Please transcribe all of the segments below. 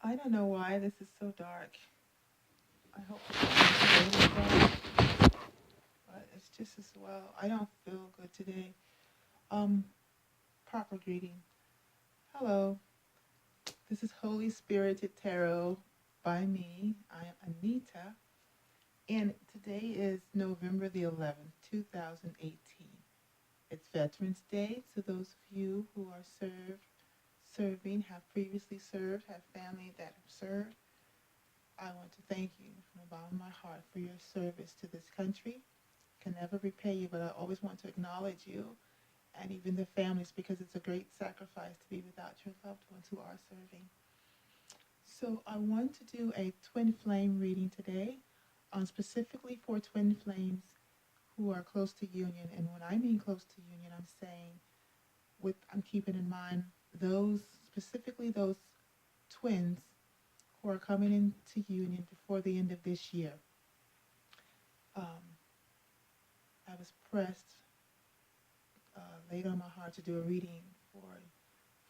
I don't know why this is so dark. I hope it's not dark, but it's just as well. I don't feel good today. Um, Proper greeting. Hello, this is Holy Spirited Tarot by me. I am Anita, and today is November the 11th, 2018. It's Veterans Day, so those of you who are serving, have previously served, have family that have served, I want to thank you from the bottom of my heart for your service to this country. Can never repay you, but I always want to acknowledge you and even the families because it's a great sacrifice to be without your loved ones who are serving. So I want to do a twin flame reading today, specifically for twin flames who are close to union. And when I mean close to union, I'm saying I'm keeping in mind those, specifically those twins who are coming into union before the end of this year. Um, I was pressed, laid on my heart to do a reading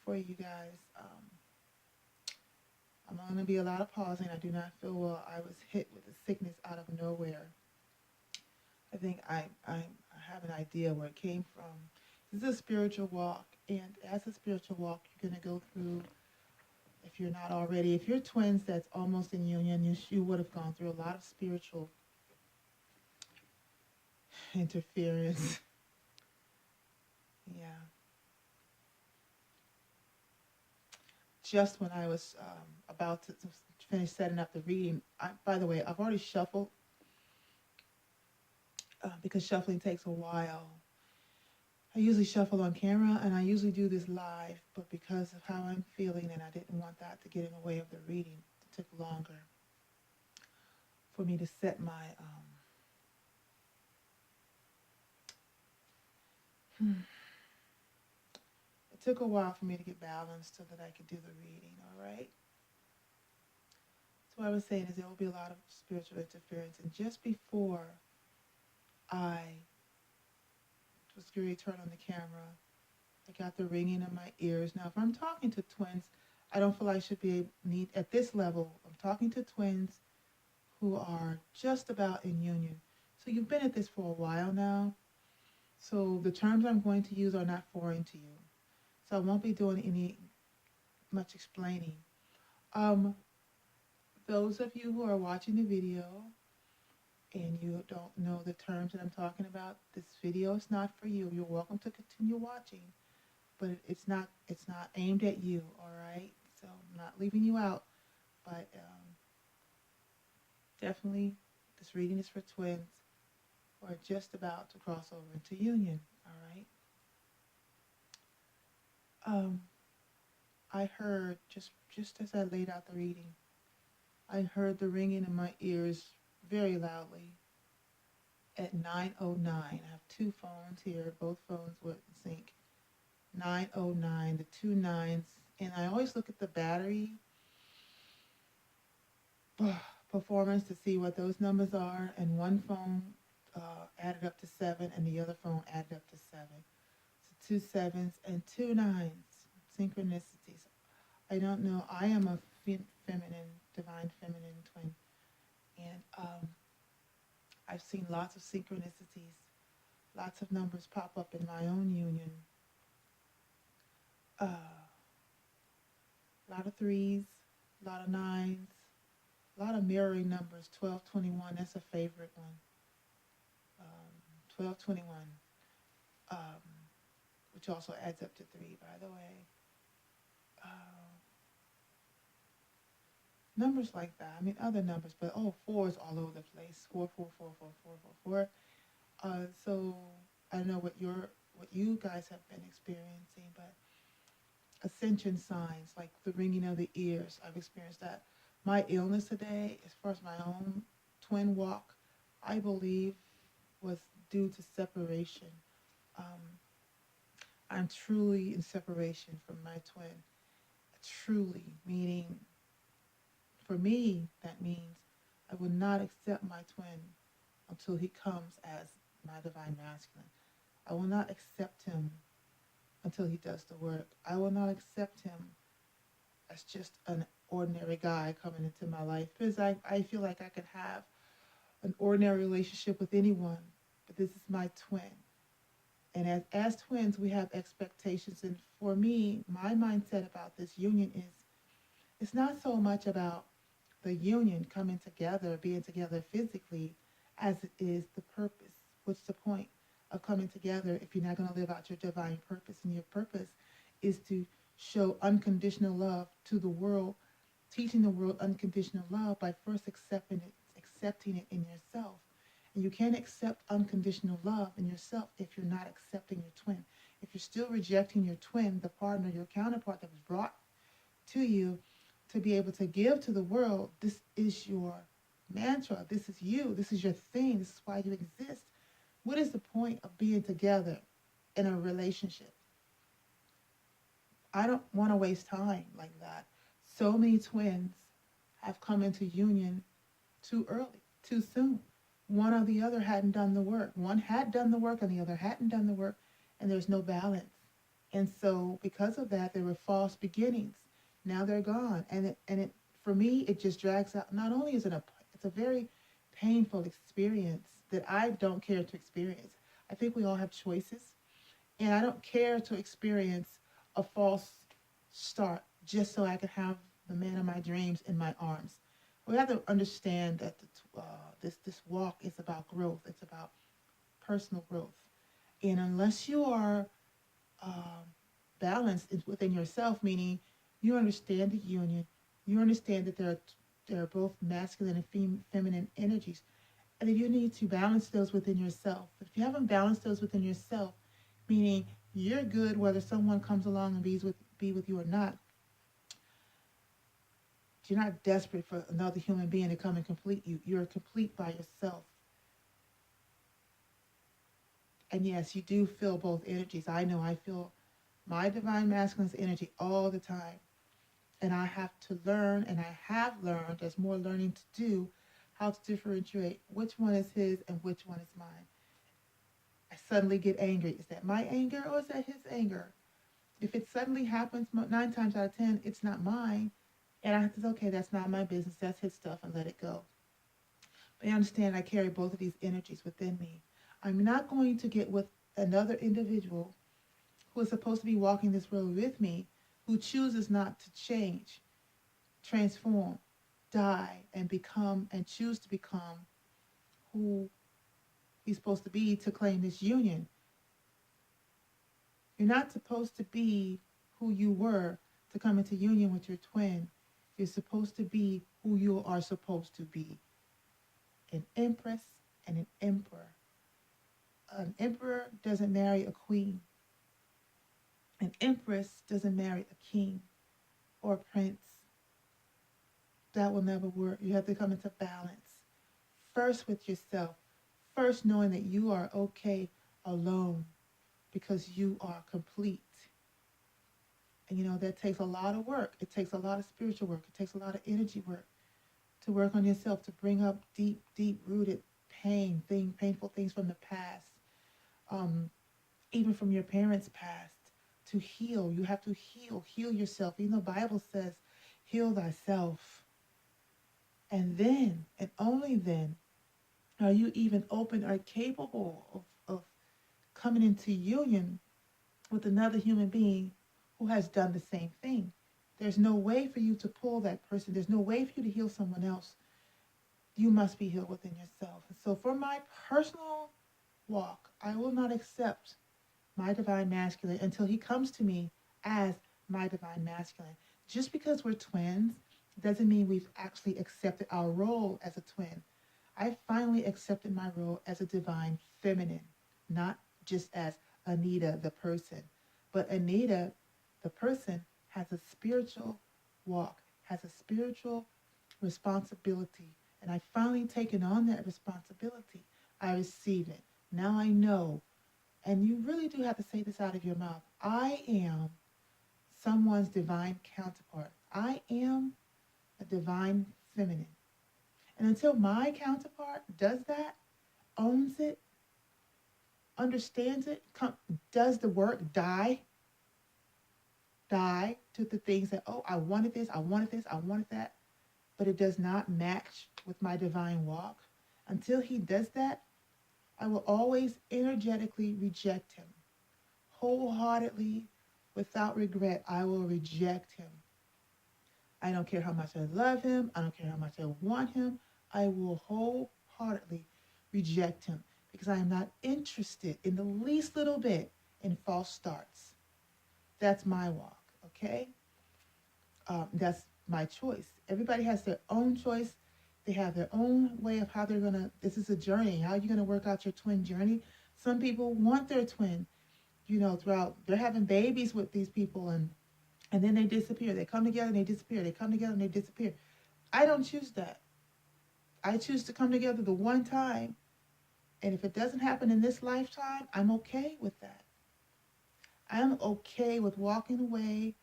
for you guys. I'm going to be a lot of pausing. I do not feel well. I was hit with a sickness out of nowhere. I think I have an idea where it came from. This is a spiritual walk, and as a spiritual walk, you're going to go through, if you're not already, if you're twins that's almost in union, you would have gone through a lot of spiritual interference. Yeah. Just when I was about to finish setting up the reading, by the way, I've already shuffled because shuffling takes a while. I usually shuffle on camera and I usually do this live, but because of how I'm feeling and I didn't want that to get in the way of the reading, it took longer for me to set my it took a while for me to get balanced so that I could do the reading, all right? So what I was saying is there will be a lot of spiritual interference, and just before I was going to turn on the camera, I got the ringing in my ears. Now, if I'm talking to twins, I don't feel I should need at this level. I'm talking to twins who are just about in union. So you've been at this for a while now. So the terms I'm going to use are not foreign to you. So I won't be doing any much explaining. Those of you who are watching the video and you don't know the terms that I'm talking about, this video is not for you. You're welcome to continue watching, but it's not aimed at you, all right? So I'm not leaving you out, but definitely this reading is for twins who are just about to cross over into union, all right? I heard, just as I laid out the reading, I heard the ringing in my ears very loudly at 9:09. I have two phones here, both phones would sync. 9:09, the two nines, and I always look at the battery performance to see what those numbers are, and one phone added up to 7 and the other phone added up to 7. So two sevens and two nines, synchronicities. I don't know, I am a feminine, divine feminine twin, and I've seen lots of synchronicities, lots of numbers pop up in my own union. A lot of threes, a lot of nines, a lot of mirroring numbers. 1221, that's a favorite one. 1221, which also adds up to 3, by the way. Numbers like that. I mean, other numbers, but fours all over the place. 4. So I don't know what you guys have been experiencing, but ascension signs like the ringing of the ears, I've experienced that. My illness today, as far as my own twin walk, I believe was due to separation. I'm truly in separation from my twin. Truly, meaning, for me, that means I would not accept my twin until he comes as my divine masculine. I will not accept him until he does the work. I will not accept him as just ordinary guy coming into my life because I feel like I could have an ordinary relationship with anyone, but this is my twin. And as twins, we have expectations. And for me, my mindset about this union is it's not so much about the union coming together, being together physically, as it is the purpose. What's the point of coming together if you're not going to live out your divine purpose? And your purpose is to show unconditional love to the world, teaching the world unconditional love by first accepting it in yourself. And you can't accept unconditional love in yourself if you're not accepting your twin. If you're still rejecting your twin, the partner, your counterpart that was brought to you to be able to give to the world, this is your mantra. This is you. This is your thing. This is why you exist. What is the point of being together in a relationship? I don't want to waste time like that. So many twins have come into union too early, too soon. One or the other hadn't done the work. One had done the work and the other hadn't done the work, and there's no balance. And so because of that, there were false beginnings. Now they're gone. And it for me, it just drags out. Not only is it's a very painful experience that I don't care to experience. I think we all have choices. And I don't care to experience a false start just so I can have the man of my dreams in my arms. We have to understand that this walk is about growth. It's about personal growth. And unless you are um, balanced within yourself, meaning you understand the union, you understand that there are both masculine and feminine energies, and then you need to balance those within yourself. If you haven't balanced those within yourself, meaning you're good whether someone comes along and be with you or not, you're not desperate for another human being to come and complete you. You're complete by yourself. And yes, you do feel both energies. I know I feel my divine masculine's energy all the time. And I have to learn, and I have learned, there's more learning to do, how to differentiate which one is his and which one is mine. I suddenly get angry. Is that my anger or is that his anger? If it suddenly happens 9 times out of 10, it's not mine. And I have to say, okay, that's not my business. That's his stuff, and let it go. But I understand I carry both of these energies within me. I'm not going to get with another individual who is supposed to be walking this road with me, who chooses not to change, transform, die, and become, and choose to become who he's supposed to be to claim this union. You're not supposed to be who you were to come into union with your twin. You're supposed to be who you are supposed to be. An empress and an emperor. An emperor doesn't marry a queen. An empress doesn't marry a king or a prince. That will never work. You have to come into balance. First with yourself. First knowing that you are okay alone because you are complete. And that takes a lot of work. It takes a lot of spiritual work. It takes a lot of energy work to work on yourself, to bring up deep, deep rooted painful things from the past, even from your parents' past, to heal. You have to heal yourself. Even the Bible says, heal thyself. And then, and only then, are you even open or capable of coming into union with another human being who has done the same thing. There's no way for you to pull that person. There's no way for you to heal someone else. You must be healed within yourself. And so for my personal walk, I will not accept my divine masculine until he comes to me as my divine masculine. Just because we're twins doesn't mean we've actually accepted our role as a twin. I finally accepted my role as a divine feminine, not just as Anita, the person. But Anita, the person, has a spiritual walk, has a spiritual responsibility. And I've finally taken on that responsibility. I receive it. Now I know. And you really do have to say this out of your mouth. I am someone's divine counterpart. I am a divine feminine. And until my counterpart does that, owns it, understands it, does the work, die, to the things that, oh, I wanted this, I wanted this, I wanted that, but it does not match with my divine walk. Until he does that, I will always energetically reject him. Wholeheartedly, without regret, I will reject him. I don't care how much I love him. I don't care how much I want him. I will wholeheartedly reject him because I am not interested in the least little bit in false starts. That's my walk, okay? That's my choice. Everybody has their own choice. They have their own way of how they're gonna. This is a journey. How are you gonna work out your twin journey? Some people want their twin, throughout. They're having babies with these people, and then they disappear. They come together and they disappear. They come together and they disappear. I don't choose that. I choose to come together the one time, and if it doesn't happen in this lifetime, I'm okay with that. I'm okay with walking away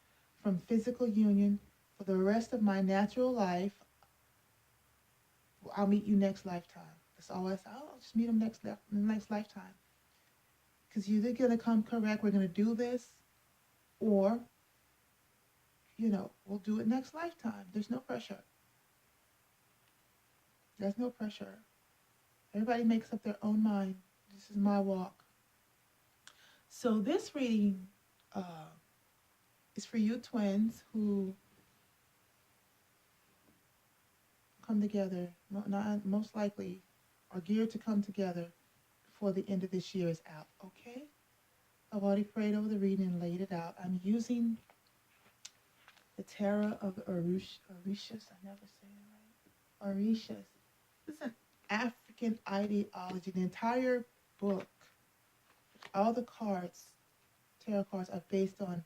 from physical union for the rest of my natural life. I'll meet you next lifetime. That's all I say. I'll just meet them next lifetime. Because you're either going to come correct, we're going to do this, or, we'll do it next lifetime. There's no pressure. There's no pressure. Everybody makes up their own mind. This is my walk. So this reading is for you twins who come together, not most likely, are geared to come together before the end of this year is out, okay? I've already prayed over the reading and laid it out. I'm using the Tarot of Orishas. I never say it right. Orishas. This is an African ideology. The entire book, all the cards, tarot cards, are based on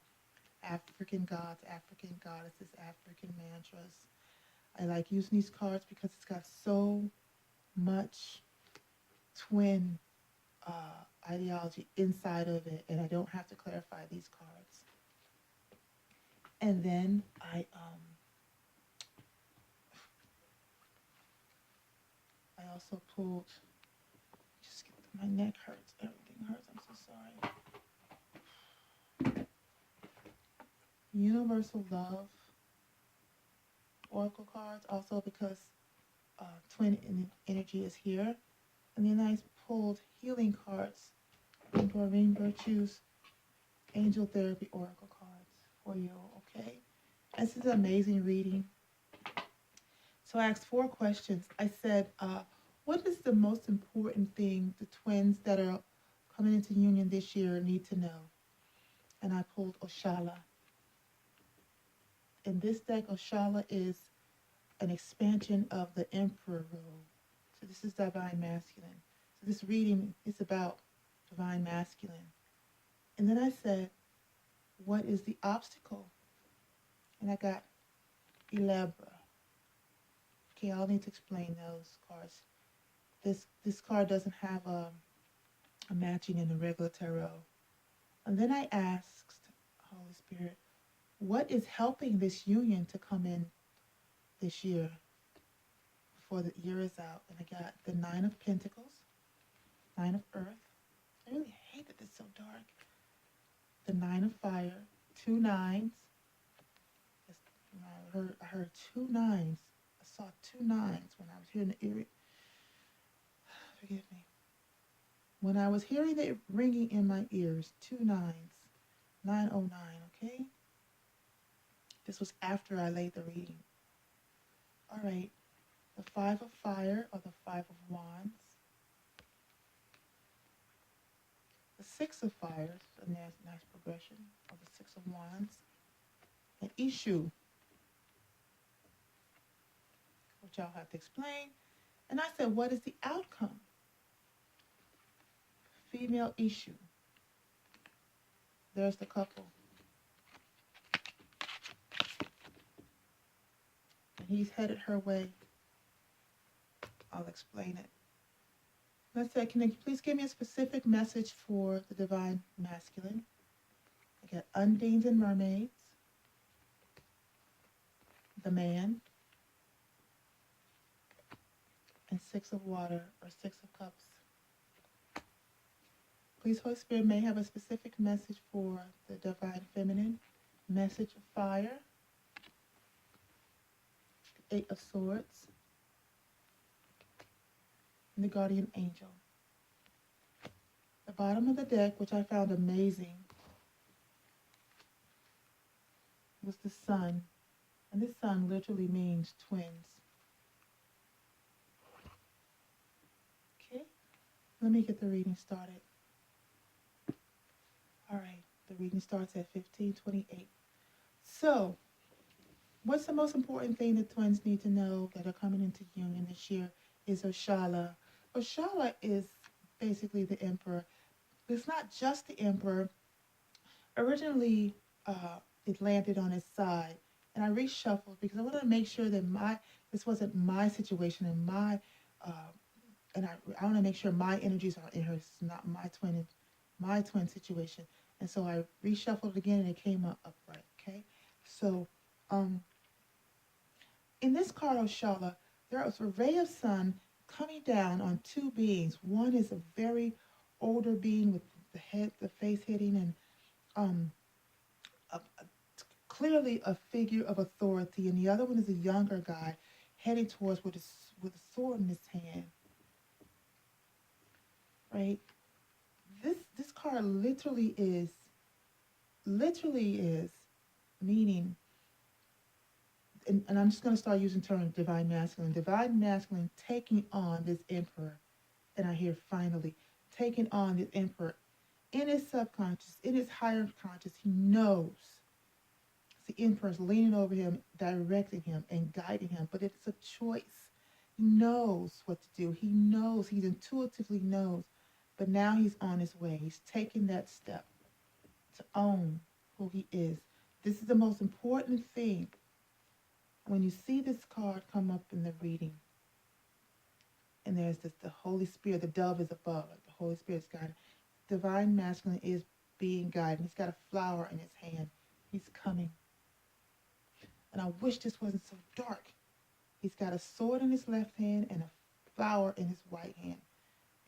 African gods, African goddesses, African mantras. I like using these cards because it's got so much twin ideology inside of it, and I don't have to clarify these cards. And then I also pulled. My neck hurts. Everything hurts. I'm so sorry. Universal Love Oracle cards, also because twin energy is here. And then I pulled healing cards, Doreen Virtue's Angel Therapy Oracle cards for you, okay? This is an amazing reading. So I asked 4 questions. I said, what is the most important thing the twins that are coming into union this year need to know? And I pulled Oshala. In this deck, Oshala is an expansion of the Emperor rule. So this is Divine Masculine. So this reading is about Divine Masculine. And then I said, what is the obstacle? And I got Elabra. Okay, I'll need to explain those cards. This card doesn't have a matching in the regular tarot. And then I asked Holy Spirit, what is helping this union to come in this year before the year is out? And I got the 9 of Pentacles, 9 of Earth. I really hate that it's so dark. The 9 of Fire, 2 9s. I heard 2 9s. I saw 2 9s when I was hearing the ear. Forgive me. When I was hearing the ringing in my ears, 2 9s. 909, okay? This was after I laid the reading. All right. The 5 of Fire, or the 5 of Wands. The 6 of Fires, a nice progression of the 6 of Wands. And Issue, which I'll have to explain. And I said, what is the outcome? Female Issue. There's the couple. And he's headed her way. I'll explain it. Let's say, can you please give me a specific message for the Divine Masculine? I got Undines and Mermaids, the Man, and 6 of Water, or 6 of Cups. Please, Holy Spirit, may have a specific message for the Divine Feminine, message of fire, the Eight of Swords, and the Guardian Angel. The bottom of the deck, which I found amazing, was the Sun. And this Sun literally means twins. Okay, let me get the reading started. All right, the reading starts at 15:28. So, what's the most important thing that twins need to know that are coming into union this year is Oshala. Oshala is basically the emperor. It's not just the emperor. Originally, it landed on his side, and I reshuffled because I wanted to make sure that this wasn't my situation and I want to make sure my energies are in her. It's not my twin situation. And so I reshuffled again, and it came up upright. Okay, so in this card Oshala, there is a ray of sun coming down on two beings. One is a very older being with the face hitting, and clearly a figure of authority, and the other one is a younger guy heading towards with a sword in his hand. Right? This card literally is meaning, and I'm just going to start using the term divine masculine. Divine masculine taking on this emperor, and I hear finally taking on this emperor in his subconscious, in his higher conscious. He knows the emperor is leaning over him, directing him, and guiding him, but it's a choice. He knows what to do. He knows. He intuitively knows. But now he's on his way. He's taking that step to own who he is. This is the most important thing. When you see this card come up in the reading, and there's the Holy Spirit, the dove is above, like the Holy Spirit's guiding. Divine masculine is being guided. He's got a flower in his hand. He's coming. And I wish this wasn't so dark. He's got a sword in his left hand and a flower in his right hand.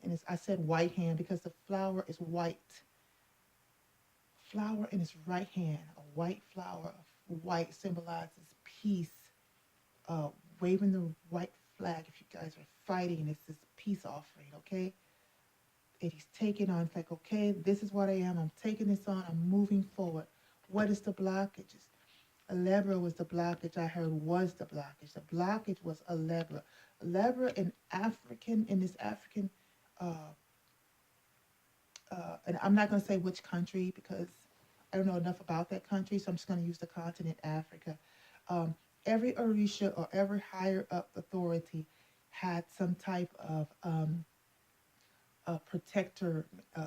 And I said white hand because the flower is white. Flower in his right hand, a white flower of white symbolizes peace. Waving the white flag if you guys are fighting. It's this peace offering, okay? And he's taking on, it's like, okay, this is what I am. I'm taking this on. I'm moving forward. What is the blockages? Alebra was the blockage I heard was the blockage. The blockage was Alebra. Alebra in this African, and I'm not going to say which country because I don't know enough about that country, so I'm just going to use the continent Africa. Every Orisha or every higher up authority had some type of protector.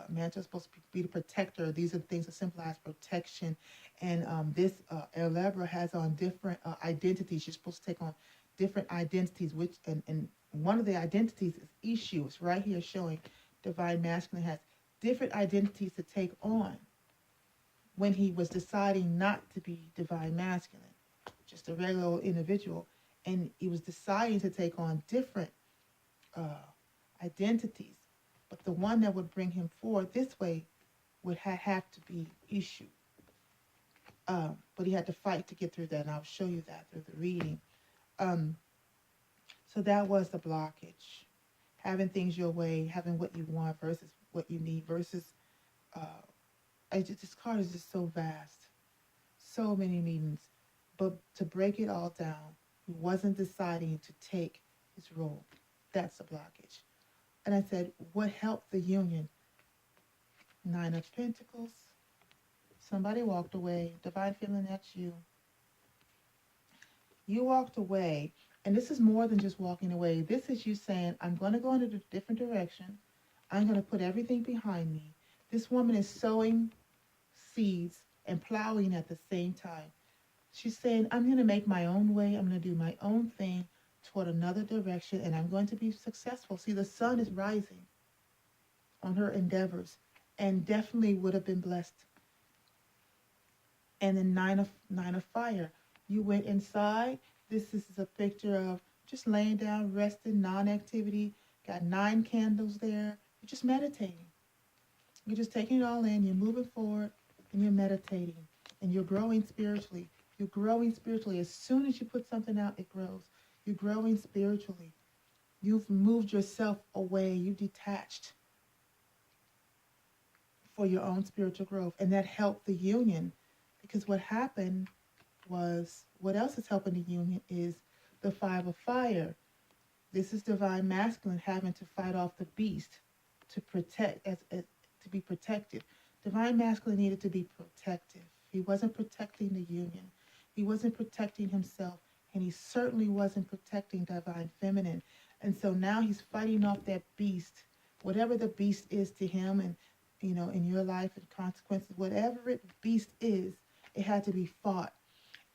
Mantra is supposed to be the protector. These are things that symbolize protection. And this Elebra has on different identities. You're supposed to take on different identities, and one of the identities is Ishu. It's right here showing divine masculine has different identities to take on when he was deciding not to be divine masculine, just a regular old individual, and he was deciding to take on different identities. But the one that would bring him forward this way would have to be Ishu. But he had to fight to get through that, and I'll show you that through the reading. So that was the blockage. Having things your way, having what you want versus what you need versus, this card is just so vast. So many meanings. But to break it all down, he wasn't deciding to take his role. That's the blockage. And I said, what helped the union? 9 of Pentacles. Somebody walked away. Divine feeling, that's you. You walked away. And this is more than just walking away. This is you saying, I'm going to go in a different direction. I'm going to put everything behind me. This woman is sowing seeds and plowing at the same time. She's saying, I'm going to make my own way. I'm going to do my own thing toward another direction, and I'm going to be successful. See, the sun is rising on her endeavors, and definitely would have been blessed. And then nine of fire. You went inside. This is a picture of just laying down, resting, non-activity. Got 9 candles there. You're just meditating. You're just taking it all in. You're moving forward, and you're meditating. and you're growing spiritually. You're growing spiritually. As soon as you put something out, it grows. You're growing spiritually. You've moved yourself away. You detached for your own spiritual growth. And that helped the union, because what happened was, what else is helping the union is the five of fire. This is divine masculine having to fight off the beast to protect, as to be protected. Divine masculine needed to be protective. He wasn't protecting the union. He wasn't protecting himself, and he certainly wasn't protecting divine feminine. And so now he's fighting off that beast, whatever the beast is to him, and in your life and consequences, whatever it beast is, it had to be fought.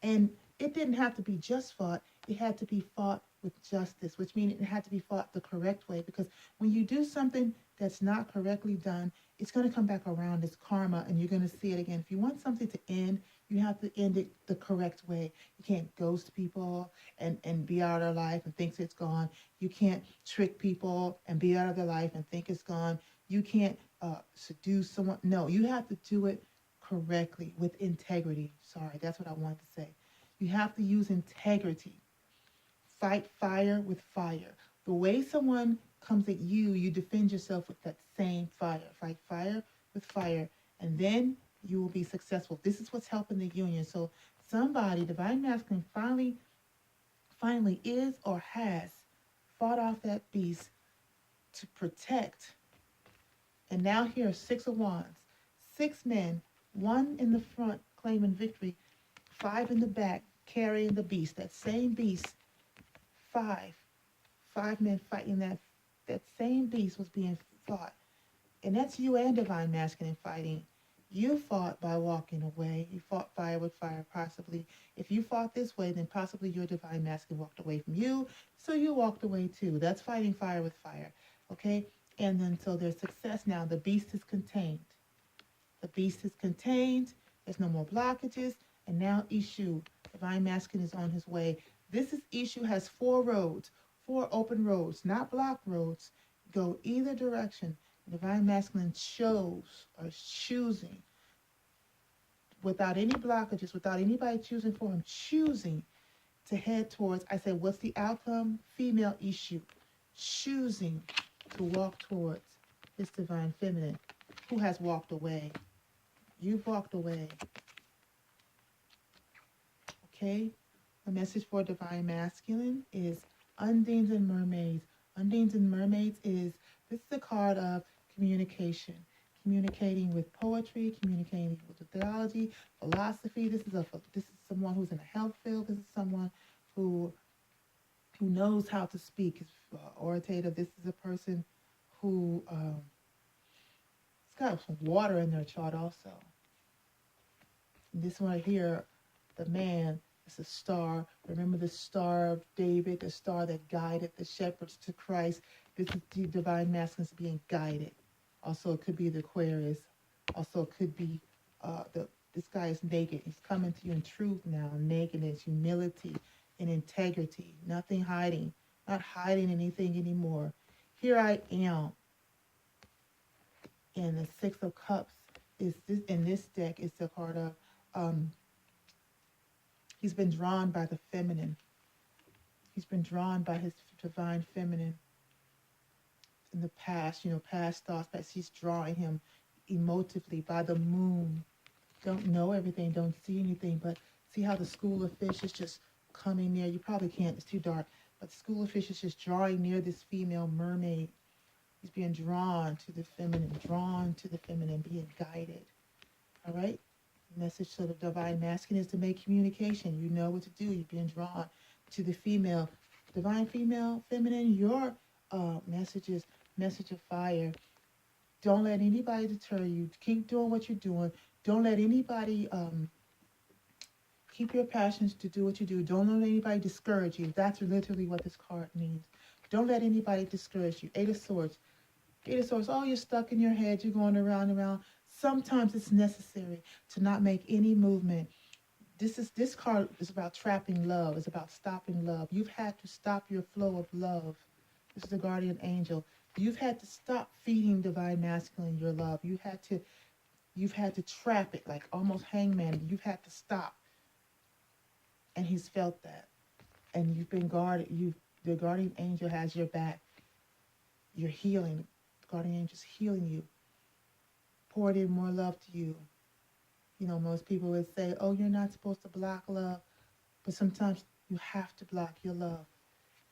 And it didn't have to be just fought, it had to be fought with justice, which means it had to be fought the correct way. Because when you do something that's not correctly done, it's going to come back around as karma, and you're going to see it again. If you want something to end, you have to end it the correct way. You can't ghost people and be out of their life and think it's gone. You can't trick people and be out of their life and think it's gone. You can't seduce someone. No, you have to do it correctly with integrity. Sorry, that's what I wanted to say. You have to use integrity. Fight fire with fire. The way someone comes at you, you defend yourself with that same fire. Fight fire with fire, and then you will be successful. This is what's helping the union. So somebody, divine masculine, finally is or has fought off that beast to protect. And now here are six of wands. Six men, one in the front claiming victory, five in the back carrying the beast. That same beast, five. Five men fighting that same beast was being fought. And that's you and divine masculine fighting. You fought by walking away. You fought fire with fire, possibly. If you fought this way, then possibly your divine masculine walked away from you, so you walked away too. That's fighting fire with fire, okay? And then so there's success now. The beast is contained. The beast is contained. There's no more blockages. And now Ishu, divine masculine, is on his way. This is Ishu has four roads, four open roads, not blocked roads. Go either direction. Divine masculine chose or is choosing without any blockages, without anybody choosing for him, choosing to head towards. I say, what's the outcome? Female Ishu choosing to walk towards his divine feminine, who has walked away. You've walked away. Okay? The message for divine masculine is undines and mermaids. Undines and mermaids is, this is a card of communication. Communicating with poetry, communicating with theology, philosophy. This is someone who's in a health field. This is someone who knows how to speak. Is authoritative. This is a person who it's got some water in their chart also. And this one right here, the man, is a star. Remember the star of David, the star that guided the shepherds to Christ. This is the divine masculine being guided. Also, it could be the Aquarius. Also, it could be this guy is naked. He's coming to you in truth now. Nakedness, humility, and integrity. Nothing hiding. Not hiding anything anymore. Here I am. And the Six of Cups is this in this deck is the card of he's been drawn by the feminine. He's been drawn by his divine feminine in the past, past thoughts, but he's drawing him emotively by the moon. Don't know everything, don't see anything, but see how the school of fish is just coming near. You probably can't, it's too dark, but the school of fish is just drawing near this female mermaid. He's being drawn to the feminine, being guided. All right? The message to the divine masculine is to make communication. You know what to do. You're being drawn to the female. Divine female, feminine, your message is message of fire. Don't let anybody deter you. Keep doing what you're doing. Don't let anybody keep your passions to do what you do. Don't let anybody discourage you. That's literally what this card means. Don't let anybody discourage you. Eight of Swords. Eight of Swords. Oh, you're stuck in your head. You're going around and around. Sometimes it's necessary to not make any movement. This card is about trapping love. It's about stopping love. You've had to stop your flow of love. This is the guardian angel. You've had to stop feeding divine masculine your love. You had to You've had to trap it like almost hangman. You've had to stop, and he's felt that, and you've been guarded. The guardian angel has your back. You're healing. The guardian angel's healing you. Poured in more love to you. You know, most people would say, "Oh, you're not supposed to block love," but sometimes you have to block your love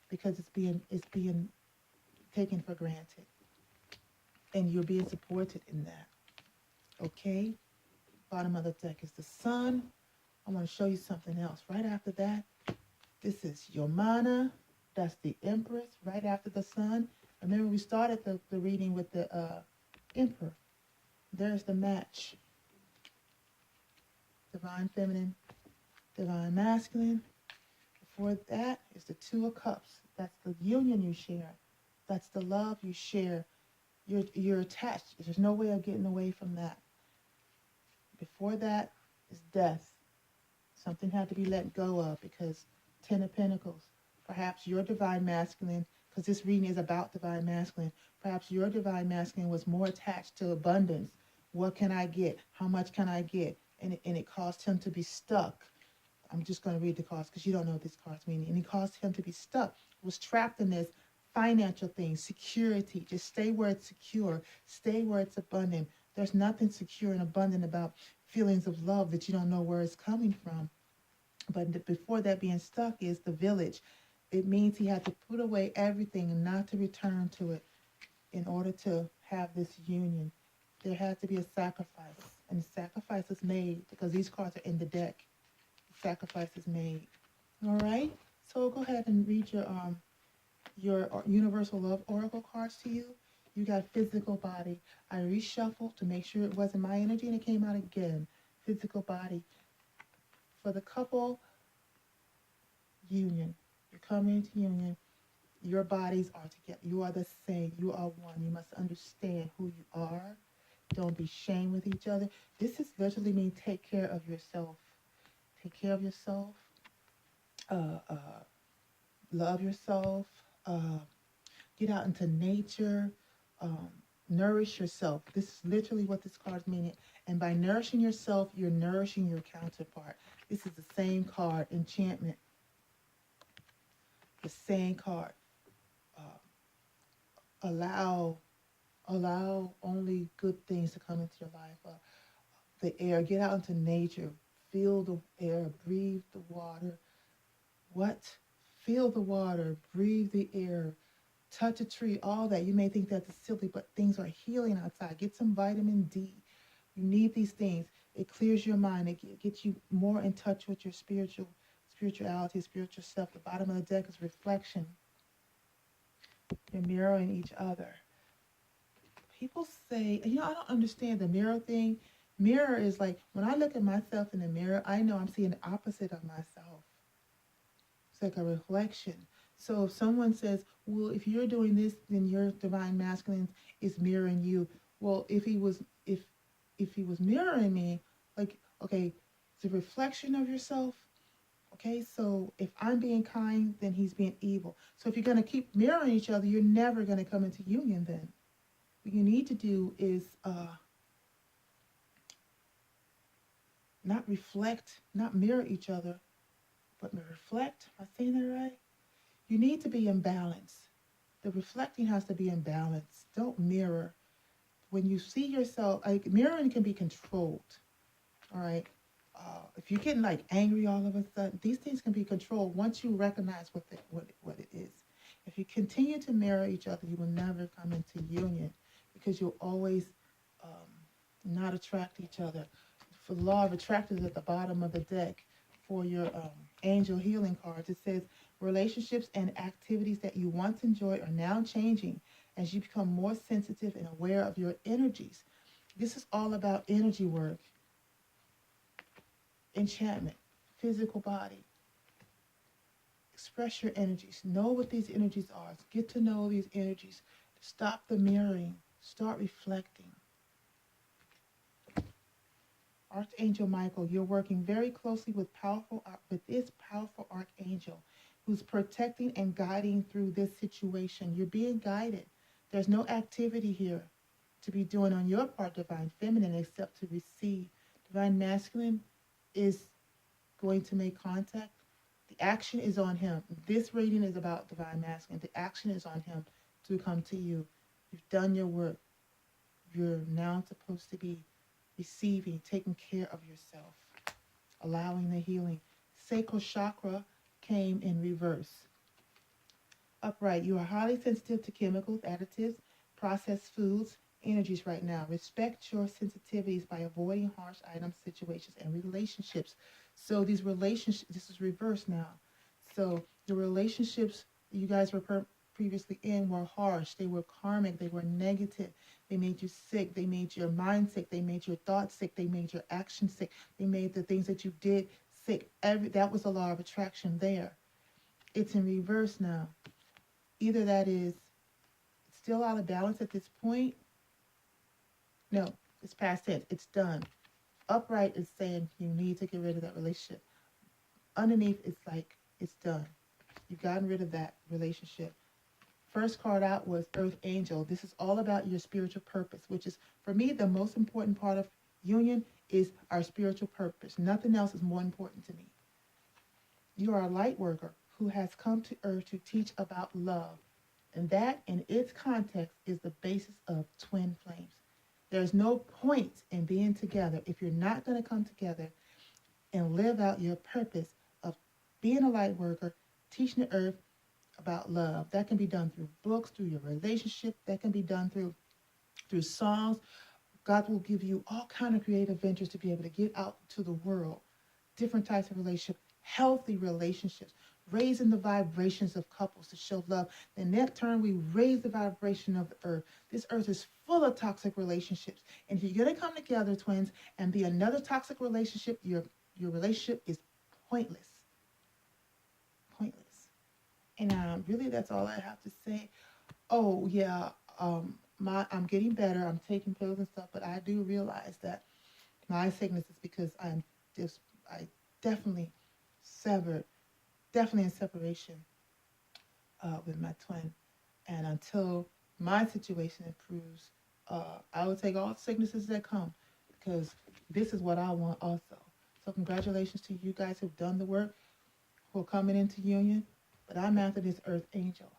because it's being taken for granted, and you're being supported in that. Okay. Bottom of the deck is the sun. I want to show you something else. Right after that, this is Yomana. That's the Empress. Right after the sun. Remember, we started the reading with the Emperor. There's the match. Divine Feminine, Divine Masculine. Before that is the Two of Cups. That's the union you share. That's the love you share. You're attached. There's no way of getting away from that. Before that is death. Something had to be let go of because Ten of Pentacles. Perhaps your divine masculine, because this reading is about divine masculine, perhaps your divine masculine was more attached to abundance. What can I get? How much can I get? And it caused him to be stuck. I'm just going to read the cards because you don't know what these cards mean. And it caused him to be stuck, was trapped in this financial thing, security. Just stay where it's secure, stay where it's abundant. There's nothing secure and abundant about feelings of love that you don't know where it's coming from. But before that, being stuck is the village. It means he had to put away everything and not to return to it in order to have this union. There had to be a sacrifice, and the sacrifice is made because these cards are in the deck. The sacrifice is made. All right. So go ahead and read your universal love oracle cards to you. You got physical body. I reshuffled to make sure it wasn't my energy, and it came out again. Physical body. For the couple, union. You're coming into union. Your bodies are together. You are the same. You are one. You must understand who you are. Don't be shamed with each other. This is literally mean take care of yourself. Take care of yourself. Uh, uh, Love yourself. Get out into nature. Um, Nourish yourself. This is literally what this card's meaning. And by nourishing yourself, you're nourishing your counterpart. This is the same card, enchantment. The same card. Uh, allow only good things to come into your life. The air, get out into nature, feel the air, breathe the water. What? Feel the water, breathe the air, touch a tree, all that. You may think that's silly, but things are healing outside. Get some vitamin D. You need these things. It clears your mind. It gets you more in touch with your spirituality, spiritual self. The bottom of the deck is reflection. You're mirroring each other. People say, I don't understand the mirror thing. Mirror is like, when I look at myself in the mirror, I know I'm seeing the opposite of myself. It's like a reflection. So if someone says, well, if you're doing this, then your divine masculine is mirroring you. Well, if he was mirroring me, like, okay, it's a reflection of yourself. Okay, so if I'm being kind, then he's being evil. So if you're going to keep mirroring each other, you're never going to come into union then. What you need to do is not reflect, not mirror each other, but reflect. Am I saying that right? You need to be in balance. The reflecting has to be in balance. Don't mirror. When you see yourself, like, mirroring can be controlled. All right. If you're getting like angry all of a sudden, these things can be controlled once you recognize what it is. If you continue to mirror each other, you will never come into union because you'll always not attract each other. For the law of attraction is at the bottom of the deck. For your angel healing cards, it says relationships and activities that you once enjoyed are now changing as you become more sensitive and aware of your energies. This is all about energy work, enchantment, physical body. Express your energies. Know what these energies are. Get to know these energies. Stop the mirroring. Start reflecting. Archangel Michael, you're working very closely with this powerful archangel who's protecting and guiding through this situation. You're being guided. There's no activity here. to be doing on your part, divine feminine, except to receive. Divine masculine is going to make contact. The action is on him. This reading is about divine masculine. The action is on him to come to you. You've done your work. You're now supposed to be receiving, taking care of yourself, allowing the healing. Sacral chakra came in reverse. Upright, you are highly sensitive to chemicals, additives, processed foods, energies right now. Respect your sensitivities by avoiding harsh items, situations, and relationships. So these relationships, this is reverse now. So the relationships you guys were previously in were harsh. They were karmic. They were negative. They made you sick. They made your mind sick. They made your thoughts sick. They made your actions sick. They made the things that you did sick. That was the law of attraction there. It's in reverse now. Either that is still out of balance at this point. No, it's past tense. It's done. Upright is saying you need to get rid of that relationship. Underneath, it's like it's done. You've gotten rid of that relationship. First card out was Earth Angel. This is all about your spiritual purpose, which is, for me, the most important part of union is our spiritual purpose. Nothing else is more important to me. You are a light worker who has come to Earth to teach about love. And that, in its context, is the basis of twin flames. There's no point in being together if you're not going to come together and live out your purpose of being a light worker, teaching the earth about love. That can be done through books, through your relationship. That can be done through songs. God will give you all kind of creative ventures to be able to get out to the world. Different types of relationships, healthy relationships, raising the vibrations of couples to show love. In that turn, we raise the vibration of the earth. This earth is full of toxic relationships. And if you're going to come together, twins, and be another toxic relationship, your relationship is pointless. Pointless. And really, that's all I have to say. Oh, yeah, I'm getting better. I'm taking pills and stuff, but I do realize that my sickness is because I definitely definitely in separation with my twin. And until my situation improves, I will take all sicknesses that come because this is what I want also. So congratulations to you guys who've done the work, who are coming into union. But I'm after this Earth Angel.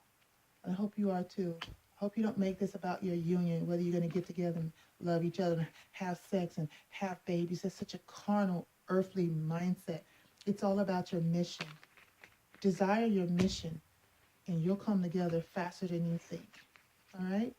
And I hope you are too. I hope you don't make this about your union, whether you're going to get together and love each other and have sex and have babies. That's such a carnal, earthly mindset. It's all about your mission. Desire your mission, and you'll come together faster than you think. All right?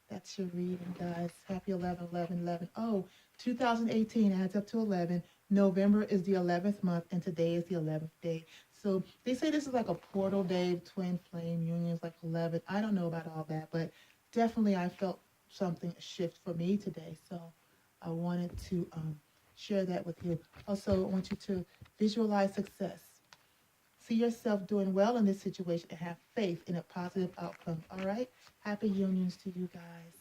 That's your reading, guys. Happy 11/11/11. Oh, 2018 adds up to 11. November is the 11th month, and today is the 11th day. So they say this is like a portal day, twin flame unions, like 11. I don't know about all that, but definitely I felt something shift for me today. So I wanted to share that with you. Also, I want you to visualize success. See yourself doing well in this situation and have faith in a positive outcome. All right? Happy unions to you guys.